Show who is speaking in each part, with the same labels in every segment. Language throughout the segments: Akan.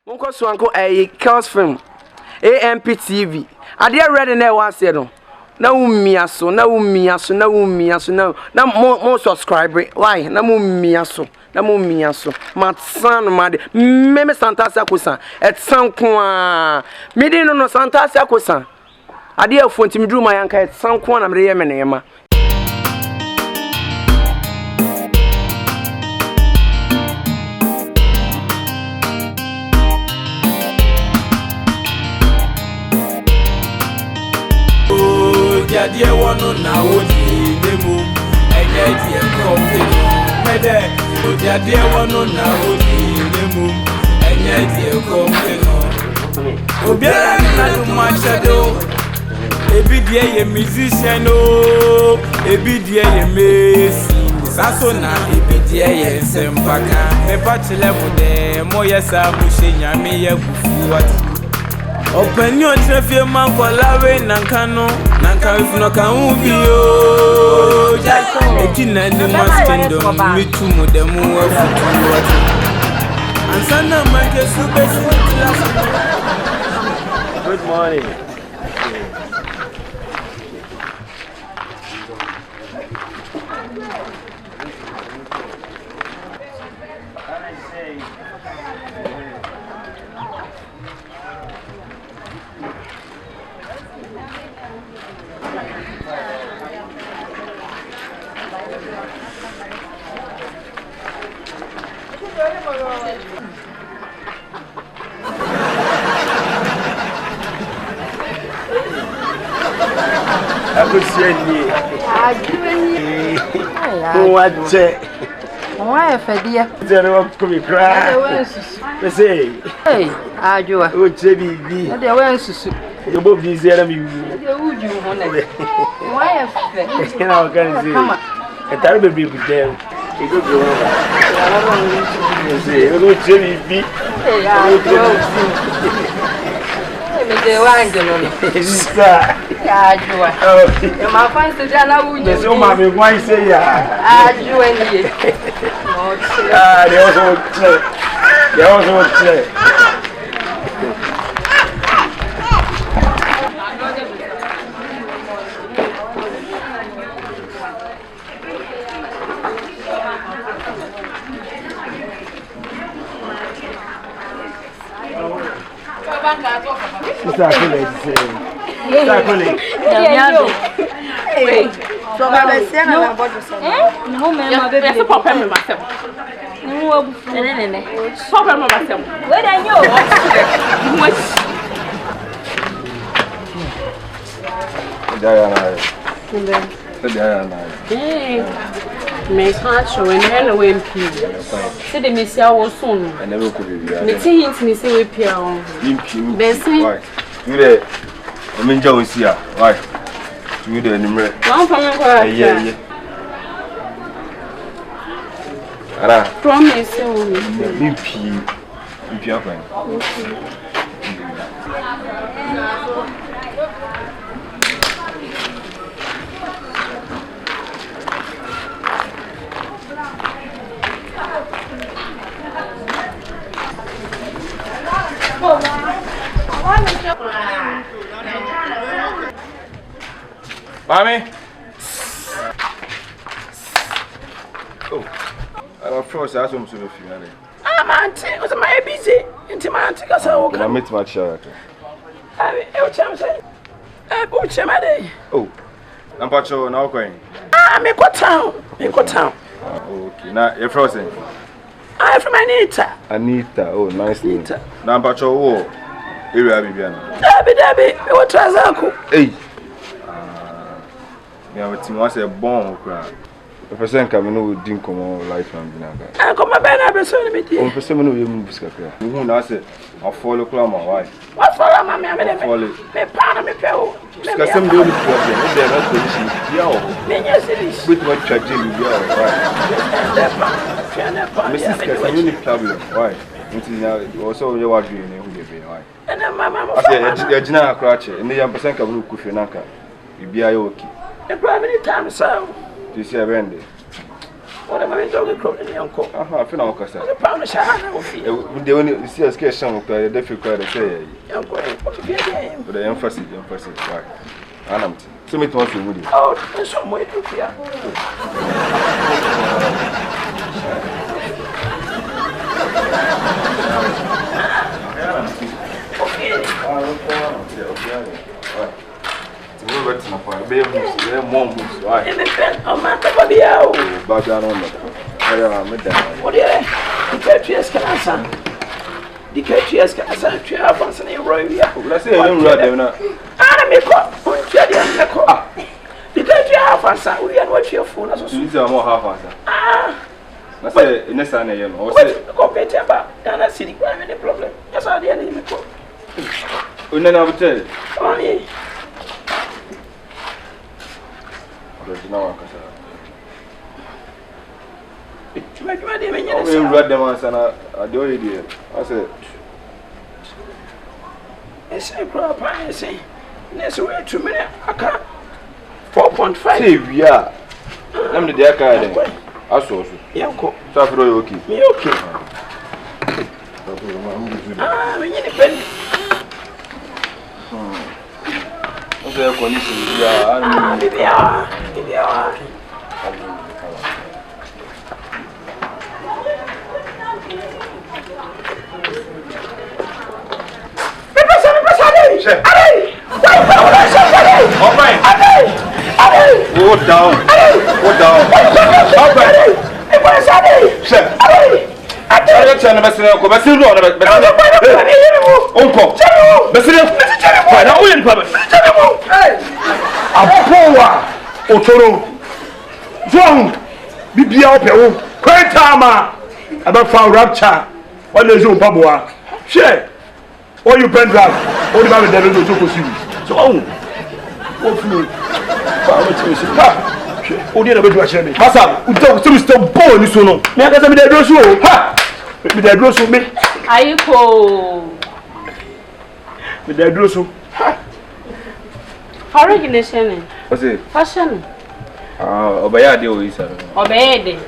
Speaker 1: Unko Swanko a Chaos Film AMP TV. I dare read in there once no. Na umiaso, na umiaso, na umiaso, na more subscriber. Why? Na umiaso, na umiaso. Matsan made. Meme Santasa kusan. Et sankwa. Me didn't know Santasa kusan. I dare phone to me drew my anchor at sankwa na mreye menema.
Speaker 2: Dear one on now, the moon, and dear come Mede, dear one on now, the moon, and dear come Obiara na much shadow. Ebi dear musician, oh, ebi dear Messi, Sasona, ebi dear Sempaka, a bachelor with them, Moyasa, Mushina, Maya, what? Open your traffic man for Larry Nankano, Nanka if no can be yo. Ekin and the Maskendom, me too, the more of and Santa Mike Super.
Speaker 3: Good morning. I could see you. What's it?
Speaker 4: Why, Fedia?
Speaker 3: There could be cry. They say,
Speaker 4: Hey, Adwoa.
Speaker 3: oh, JB,
Speaker 4: There were Susu.
Speaker 3: you both these enemy.
Speaker 4: Why,
Speaker 3: Can I say? A terrible baby there. You go go over. You say, you go JB.
Speaker 4: Adwoa. Oh, my fine to Jana would
Speaker 3: you mammy, why say ya?
Speaker 4: Adwoa.
Speaker 3: They also clear.
Speaker 4: So my son and I bought some. No, ma'am, there's a pop in myself. No, pop in myself. Where are you? May catch you and then away in pew. Said the Miss was soon. I never could be. The teens, Miss Whippier. Bessie,
Speaker 3: you there? I mean, Joe is here. Why? You there?
Speaker 4: One from
Speaker 3: yeah.
Speaker 4: Promise you.
Speaker 3: Mommy? Oh, I'm afraid I have some sort of feeling.
Speaker 1: I'm auntie, was my busy. Into my auntie, because I will
Speaker 3: come meet my child.
Speaker 1: Oh,
Speaker 3: I'm patrol now going.
Speaker 1: Ah, make what town? Make what town?
Speaker 3: Okay, now you're frozen.
Speaker 1: I'm from Anita.
Speaker 3: Anita, oh, nice name. Now I'm patrol. Debbie,
Speaker 1: what was uncle?
Speaker 3: Hey. Me have a team was a bomb crowd. The person coming with didn't come on life and binaga.
Speaker 1: I come my bed, I've been with you.
Speaker 3: On for some of you moves. Who I said, I'll follow Clam, my wife.
Speaker 1: What follow my mammy?
Speaker 3: Follow
Speaker 1: me, pound me, pill.
Speaker 3: Because some do the problem. They're not position. Yo, with what tragedy, yo, right? Mrs. Cassini problem. Why? Until now, also you are doing it. Why?
Speaker 1: And then my mamma
Speaker 3: said, Gina Cratch, and the young person can look with Naka. You be okay.
Speaker 1: A private time, so.
Speaker 3: You see a brandy.
Speaker 1: What am I talking about? The uncle.
Speaker 3: Aha, feel no kasa.
Speaker 1: The pound of shahana of fear.
Speaker 3: They only see a scare sham kwa the difficult say.
Speaker 1: Uncle, what if you are?
Speaker 3: But the emphasis, why? Anam. So me to you with.
Speaker 1: Oh, there's some way to fear.
Speaker 5: Adwoa otoro John bibia opewo kwetama aba fa rapture wale zo paboa she o you pen drag o di ba be delo to kosi so o fu ba o ti si ha o di na be do a chere me masa o to still bo ni so no me aka se me dey do so ha me dey do so me
Speaker 4: ayiko
Speaker 5: me dey do so
Speaker 4: how regulation
Speaker 3: What's it?
Speaker 4: fashion
Speaker 3: Obaya de o isa.
Speaker 4: obede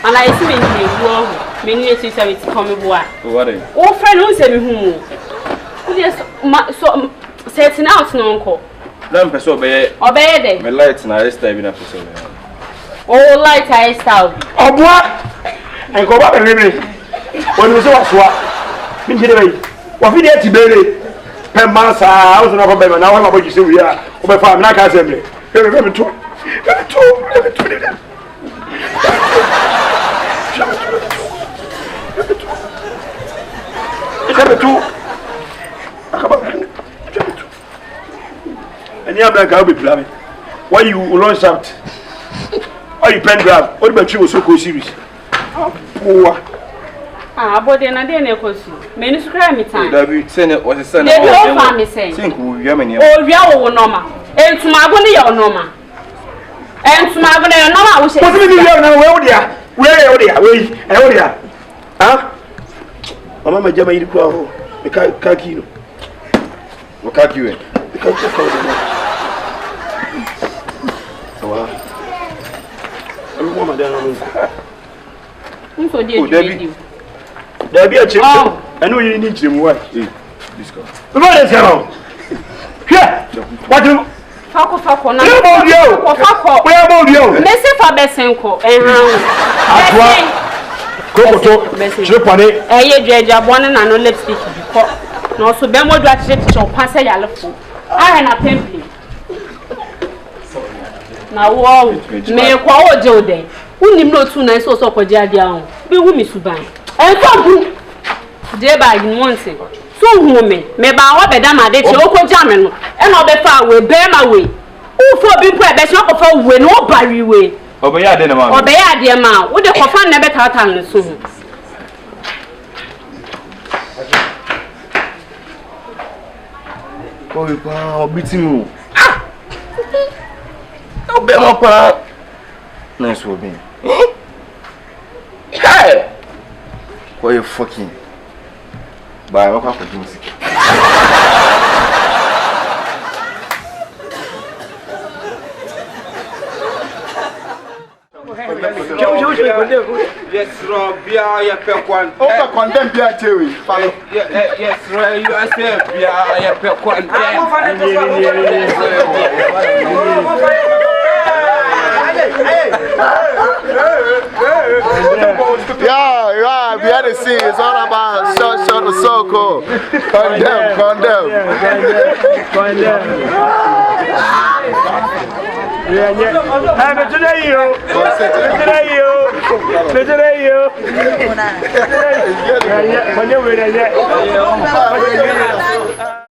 Speaker 4: and I see me go me ni to say it come boa
Speaker 3: What is?
Speaker 4: o friend who say me hu so setting out no uncle
Speaker 3: Lam peso
Speaker 4: obede
Speaker 3: me light na esta bi na peso.
Speaker 4: oh light I style
Speaker 5: Adwoa enko ba be rebe wonu so wasoa mi jide be wa fi de ti bere Pemasa, I was not a now. I'm about to say, we are over 5 minutes. Assembly. Let me talk. And you have like I'll be planning. Why you launch out? Why you pen grab? What about you was so cool series? Poor.
Speaker 4: But then I didn't know. Many subscribe me time.
Speaker 3: David send it was a son.
Speaker 4: They don't find me saying.
Speaker 3: Think we are many.
Speaker 4: Oh, we are normal. And to my body, you're normal. And to my body, you're normal. We say,
Speaker 5: what's the meaning now? Where are they? Huh? Mama, Jama, you go. The kaki.
Speaker 3: What kaki you?
Speaker 5: The kaki. I'm woman there.
Speaker 4: so dear.
Speaker 5: There be a chip. I know you need him. What?
Speaker 3: This guy.
Speaker 5: What is wrong? Here. What do?
Speaker 4: Fako na.
Speaker 5: Where about you?
Speaker 4: Let's say for Besenko.
Speaker 5: Adwoa. Kokoto. Chepane.
Speaker 4: Ye jeja bone na no lipstick biko. No so be mo do atche cho kwase ya lefo. I na pemple. Na wo me kwa oje ode. Unim no tu na so kwaje ade ahun. Be hu mi suban. Enko de bag in one thing. So woman, me ba wa beda ma de che o ko jam no. E no be fa we be ma we. Who for be pray be so ko fa we no bari we.
Speaker 3: Obeya de na ma.
Speaker 4: Obeya de ma. Wo de ko fa na be tata no so.
Speaker 3: Ko we pa obiti mu. Ah! Obe mo pa. Nice for me. Hey! Why you fucking? Bye, I'm going to music.
Speaker 2: Yes, Robbia, you pick one.
Speaker 6: Oh, condemn Pierre Terry.
Speaker 2: Yes, Ray, you are safe. You pick one.
Speaker 6: Yeah, behind the scenes, it's all about short, so cool. Condemn.
Speaker 3: Yeah.